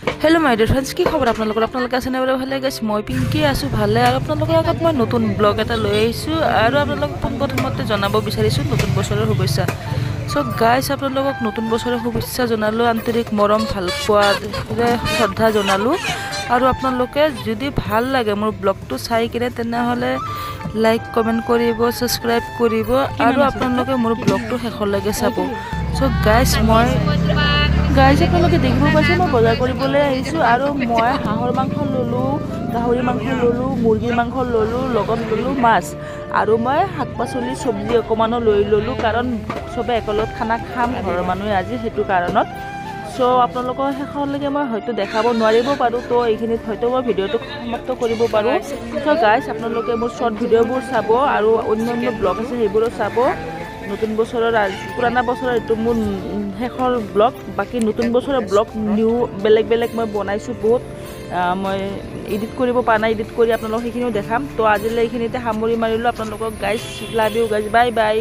hello my dear friends কি খবৰ আপোনালোকৰ আছে নে ভালে গাইছ মই পিংকি আছো ভালে আৰু আপোনালোকৰ আগত মই নতুন ব্লগ এটা লৈ আহিছো আৰু আপোনালোকক প্ৰথমতে জনাব বিচাৰিছো নতুন বছৰৰ শুভেচ্ছা সো গাইছ আপোনালোকক নতুন বছৰৰ শুভেচ্ছা জনালো আন্তৰিক মৰম ভাল পোৱাৰে শ্ৰদ্ধা জনালো আৰু আপোনালোকে যদি ভাল লাগে মোৰ ব্লগটো চাই কিনে তেনেহলে লাইক কমেন্ট কৰিব সাবস্ক্ৰাইব কৰিব আৰু আপোনালোকে মোৰ ব্লগটো শেষলৈকে চাব সো গাইছ মই গাইজ আপোনালোকে দেখিব পাইছে মই বজাৰ কৰিবলৈ আহিছো আৰু মই হাঁহৰ মাংস ললো গাহৰি মাংস ললো মুৰ্গীৰ মাংস ললো লগত ললো মাছ আৰু মই শাক-পাচলি সবজি অকমানো লৈ ললো কাৰণ সবে একলত খানা খাম ঘৰৰ মানুহে আজি হেতু কাৰণত সো আপোনালোকৰ শেষলৈকে মই হয়তো দেখাব নোৱাৰিব পাৰো তো এইখিনিত হয়তো মই ভিডিওটো সমাপ্ত কৰিব পাৰো সো গাইজ আপোনালোকে মোৰ শৰ্ট ভিডিওবোৰ চাব আৰু অন্যান্য ব্লগ আছে সেইবোৰো চাব নতুন বছৰৰ পুৰানা বছৰৰ এটো মোৰ শেষৰ ব্লগ বাকি নতুন বছৰৰ ব্লগ নিউ বেলেগ বেলেগ মই বনাইছো বহুত মই এডিট কৰিব পা নাই এডিট কৰি আপোনালোকক সেইখিনিও দেখাম তো আজিলৈ এইখিনিতে সামৰি মাৰিলো আপোনালোকক guys love you guys bye bye